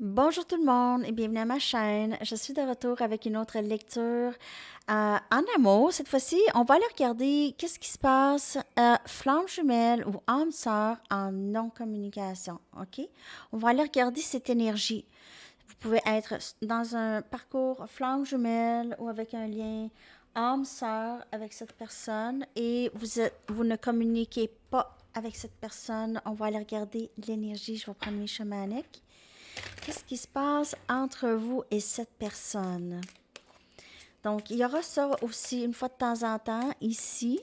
Bonjour tout le monde et bienvenue à ma chaîne. Je suis de retour avec une autre lecture en amour. Cette fois-ci, on va aller regarder qu'est-ce qui se passe flamme jumelle ou âme sœur en non-communication. OK? On va aller regarder cette énergie. Vous pouvez être dans un parcours flamme jumelle ou avec un lien âme sœur avec cette personne et vous ne communiquez pas avec cette personne. On va aller regarder l'énergie. Je vais prendre mes chamaniques. Qu'est-ce qui se passe entre vous et cette personne? Donc, il y aura ça aussi une fois de temps en temps ici,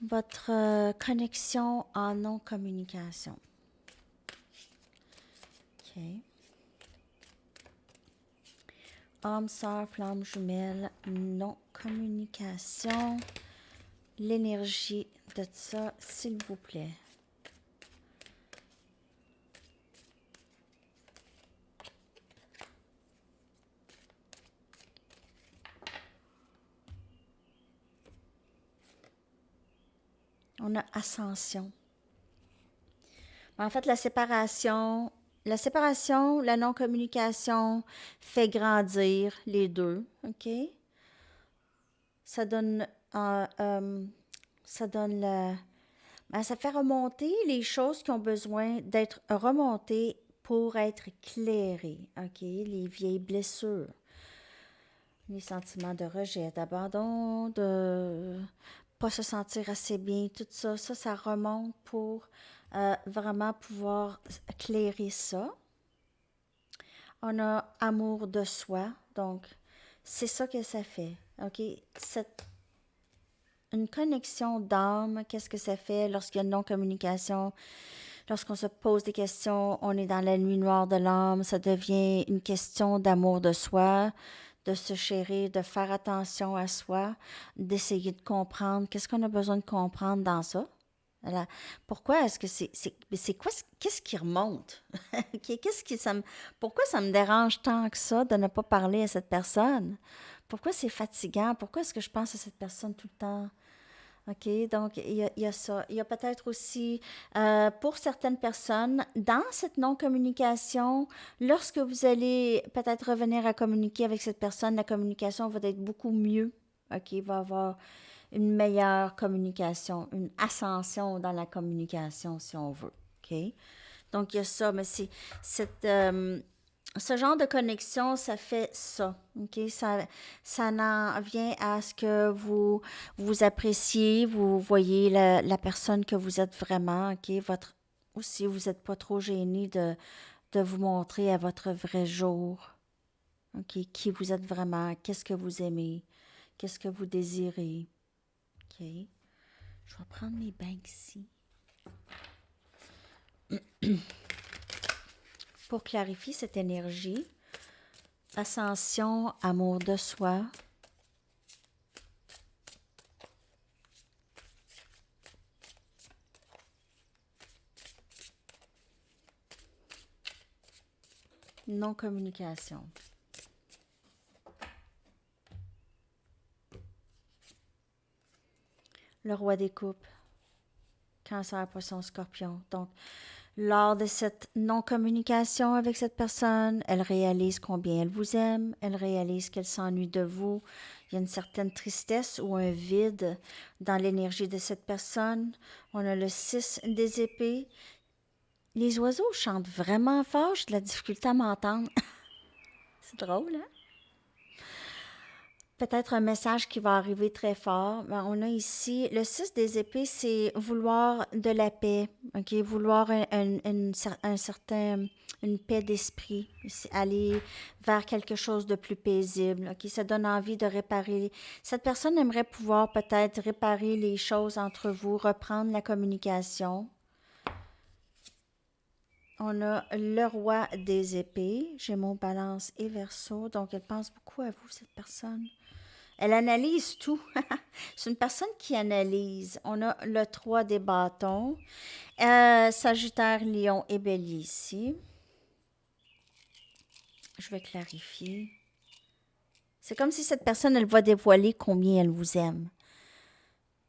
votre connexion en non-communication. OK. Homme, sœur, flamme jumelle, non-communication. L'énergie de ça, s'il vous plaît. On a ascension. En fait, la non-communication fait grandir les deux, OK? Ça donne, ça donne ça fait remonter les choses qui ont besoin d'être remontées pour être éclairées, OK? Les vieilles blessures, les sentiments de rejet, d'abandon, de pas se sentir assez bien, tout ça, ça remonte pour vraiment pouvoir éclairer ça. On a amour de soi, donc c'est ça que ça fait, OK? Une connexion d'âme, qu'est-ce que ça fait lorsqu'il y a une non-communication? Lorsqu'on se pose des questions, on est dans la nuit noire de l'âme, ça devient une question d'amour de soi, de se chérir, de faire attention à soi, d'essayer de comprendre qu'est-ce qu'on a besoin de comprendre dans ça. Voilà. Pourquoi est-ce que c'est quoi, qu'est-ce qui remonte? Qu'est-ce qui, pourquoi ça me dérange tant que ça de ne pas parler à cette personne? Pourquoi c'est fatigant? Pourquoi est-ce que je pense à cette personne tout le temps? OK, donc il y a ça. Il y a peut-être aussi, pour certaines personnes, dans cette non-communication, lorsque vous allez peut-être revenir à communiquer avec cette personne, la communication va être beaucoup mieux. OK, il va y avoir une meilleure communication, une ascension dans la communication, si on veut. OK? Donc, il y a ça, mais c'est cette, ce genre de connexion, ça fait ça. OK? Ça en vient à ce que vous appréciez, vous voyez la personne que vous êtes vraiment. OK? Aussi, vous n'êtes pas trop gêné de vous montrer à votre vrai jour. OK? Qui vous êtes vraiment, qu'est-ce que vous aimez, qu'est-ce que vous désirez. OK? Je vais prendre mes bagues ici. Pour clarifier cette énergie, ascension, amour de soi, non-communication. Le roi des coupes, cancer, poisson, scorpion. Donc, lors de cette non-communication avec cette personne, elle réalise combien elle vous aime, elle réalise qu'elle s'ennuie de vous. Il y a une certaine tristesse ou un vide dans l'énergie de cette personne. On a le 6 des épées. Les oiseaux chantent vraiment fort, j'ai de la difficulté à m'entendre. C'est drôle, hein? Peut-être un message qui va arriver très fort. Ben, on a ici, le 6 des épées, c'est vouloir de la paix, ok? Vouloir un certain, une paix d'esprit, aller vers quelque chose de plus paisible, ok? Ça donne envie de réparer. Cette personne aimerait pouvoir peut-être réparer les choses entre vous, reprendre la communication. On a le roi des épées, Gémeaux, Balance et Verseau, donc elle pense beaucoup à vous, cette personne. Elle analyse tout. C'est une personne qui analyse. On a le 3 des bâtons. Sagittaire, Lion et Bélier ici. Je vais clarifier. C'est comme si cette personne, elle va dévoiler combien elle vous aime.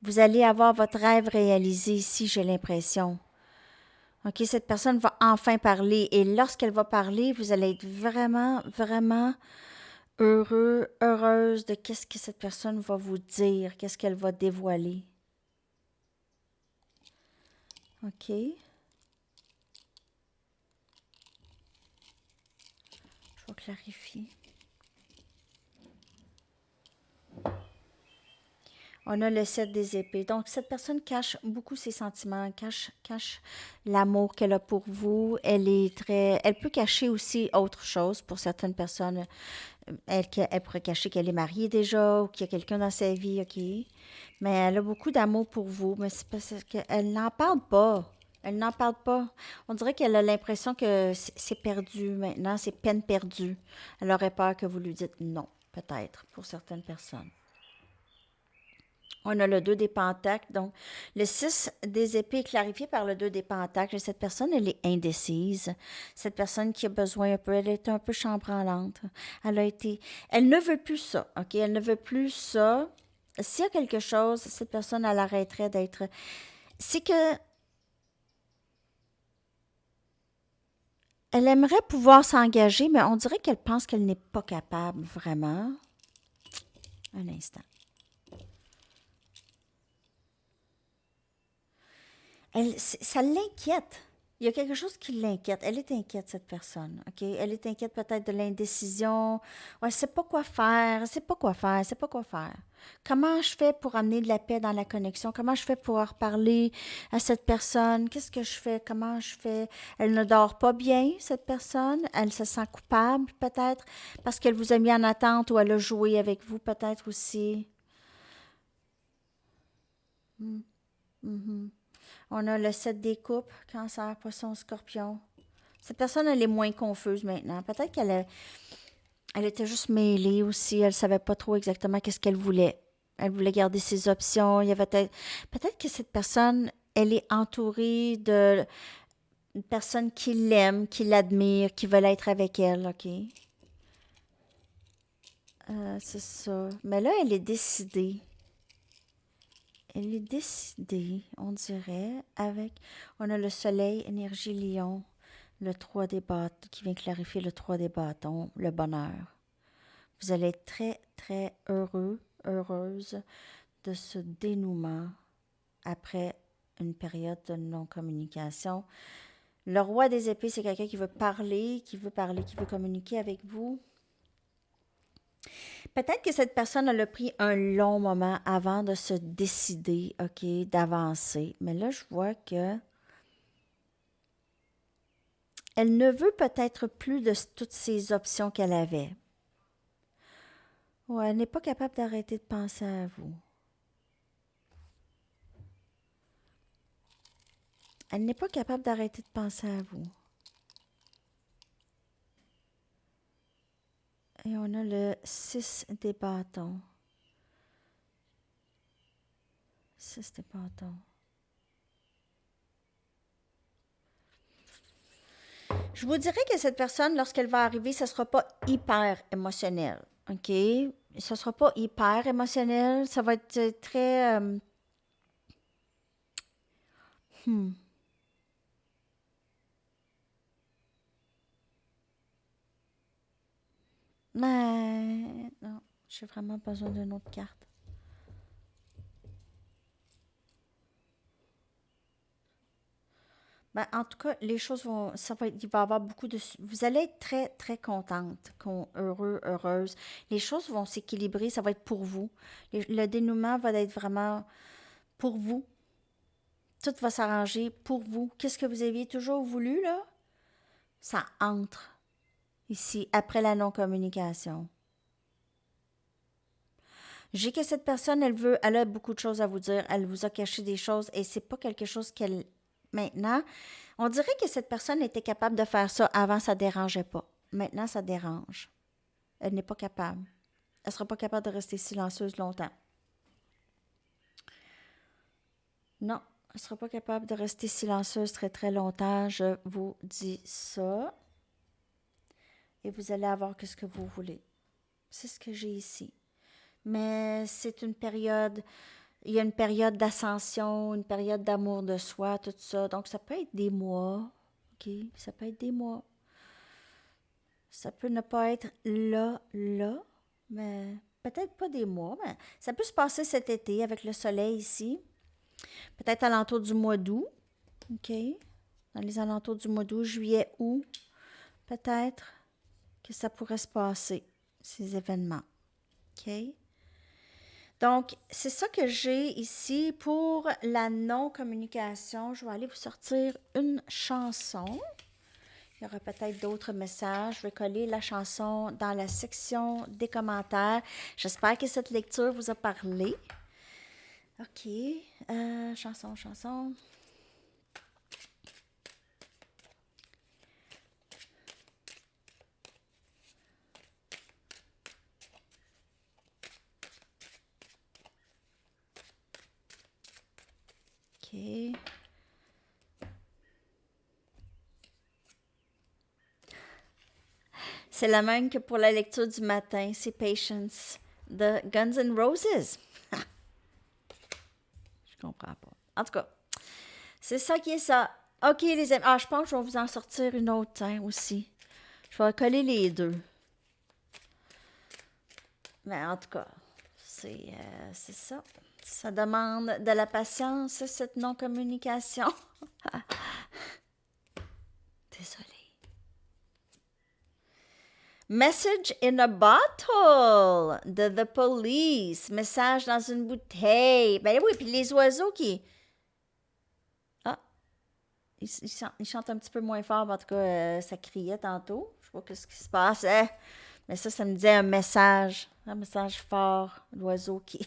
Vous allez avoir votre rêve réalisé ici, j'ai l'impression. OK, cette personne va enfin parler. Et lorsqu'elle va parler, vous allez être vraiment, vraiment heureux, heureuse de qu'est-ce que cette personne va vous dire, qu'est-ce qu'elle va dévoiler. OK. Je vais clarifier. On a le 7 des épées. Donc, cette personne cache beaucoup ses sentiments, cache l'amour qu'elle a pour vous. Elle peut cacher aussi autre chose pour certaines personnes. Elle pourrait cacher qu'elle est mariée déjà ou qu'il y a quelqu'un dans sa vie, OK? Mais elle a beaucoup d'amour pour vous, mais c'est parce qu'elle n'en parle pas. Elle n'en parle pas. On dirait qu'elle a l'impression que c'est perdu maintenant, c'est peine perdue. Elle aurait peur que vous lui dites non, peut-être, pour certaines personnes. On a le 2 des pentacles. Donc, le 6 des épées est clarifié par le 2 des pentacles. Et cette personne, elle est indécise. Cette personne qui a besoin un peu, elle est un peu chambranlante. Elle ne veut plus ça, OK? Elle ne veut plus ça. S'il y a quelque chose, cette personne, elle arrêterait d'être... C'est que elle aimerait pouvoir s'engager, mais on dirait qu'elle pense qu'elle n'est pas capable, vraiment. Un instant. Ça l'inquiète. Il y a quelque chose qui l'inquiète. Elle est inquiète, cette personne. OK? Elle est inquiète peut-être de l'indécision. Ouais, elle sait pas quoi faire. Elle sait pas quoi faire. Elle sait pas quoi faire. Comment je fais pour amener de la paix dans la connexion? Comment je fais pour reparler à cette personne? Qu'est-ce que je fais? Comment je fais? Elle ne dort pas bien, cette personne. Elle se sent coupable, peut-être, parce qu'elle vous a mis en attente ou elle a joué avec vous, peut-être aussi. Mm, mhm. On a le 7 des coupes, cancer, poisson, scorpion. Cette personne, elle est moins confuse maintenant. Peut-être elle était juste mêlée aussi. Elle savait pas trop exactement qu'est-ce qu'elle voulait. Elle voulait garder ses options. Il y avait peut-être que cette personne, elle est entourée de personnes qui l'aiment, qui l'admirent, qui veulent être avec elle, OK? C'est ça. Mais là, elle est décidée. Elle est décidée, on dirait, avec... On a le soleil, énergie lion, le 3 des bâtons, qui vient clarifier le 3 des bâtons, le bonheur. Vous allez être très, très heureux, heureuse de ce dénouement après une période de non-communication. Le roi des épées, c'est quelqu'un qui veut parler, qui veut communiquer avec vous. Peut-être que cette personne elle a pris un long moment avant de se décider, OK, d'avancer. Mais là, je vois que elle ne veut peut-être plus de toutes ces options qu'elle avait. Ouais, elle n'est pas capable d'arrêter de penser à vous. Elle n'est pas capable d'arrêter de penser à vous. Et on a le 6 des bâtons. 6 des bâtons. Je vous dirais que cette personne, lorsqu'elle va arriver, ce ne sera pas hyper émotionnel. OK? Ce ne sera pas hyper émotionnel. Ça va être très... hmm. Mais non, j'ai vraiment besoin d'une autre carte. Ben, en tout cas, les choses vont, il va y avoir beaucoup de, vous allez être très, très contente, heureux, heureuse. Les choses vont s'équilibrer, ça va être pour vous. Le dénouement va être vraiment pour vous. Tout va s'arranger pour vous. Qu'est-ce que vous aviez toujours voulu, là? Ça entre ici, après la non-communication. J'ai que cette personne, elle a beaucoup de choses à vous dire. Elle vous a caché des choses et c'est pas quelque chose qu'elle, maintenant, on dirait que cette personne était capable de faire ça. Avant, ça dérangeait pas. Maintenant, ça dérange. Elle n'est pas capable. Elle ne sera pas capable de rester silencieuse longtemps. Non, elle ne sera pas capable de rester silencieuse très très longtemps. Je vous dis ça. Et vous allez avoir ce que vous voulez. C'est ce que j'ai ici. Mais c'est une période Il y a une période d'ascension, une période d'amour de soi, tout ça. Donc, ça peut être des mois, OK? Ça peut être des mois. Ça peut ne pas être là, mais peut-être pas des mois, mais ça peut se passer cet été avec le soleil ici. Peut-être alentour du mois d'août, OK? Dans les alentours du mois d'août, juillet, août, peut-être que ça pourrait se passer, ces événements, OK? Donc, c'est ça que j'ai ici pour la non-communication. Je vais aller vous sortir une chanson. Il y aura peut-être d'autres messages. Je vais coller la chanson dans la section des commentaires. J'espère que cette lecture vous a parlé. OK. Chanson. OK. C'est la même que pour la lecture du matin. C'est Patience de Guns N' Roses. Je comprends pas. En tout cas, c'est ça qui est ça. OK, les amis. Ah, je pense que je vais vous en sortir une autre aussi. Je vais coller les deux. Mais en tout cas, c'est ça. Ça demande de la patience, cette non-communication. Désolée. Message in a bottle de The Police. Message dans une bouteille. Ben oui, puis les oiseaux qui... Ah, ils chantent un petit peu moins fort, mais en tout cas, ça criait tantôt. Je sais pas ce qui se passait. Mais ça me disait un message fort, l'oiseau qui...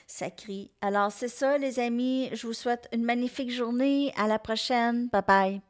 ça crie. Alors, c'est ça, les amis. Je vous souhaite une magnifique journée. À la prochaine. Bye bye.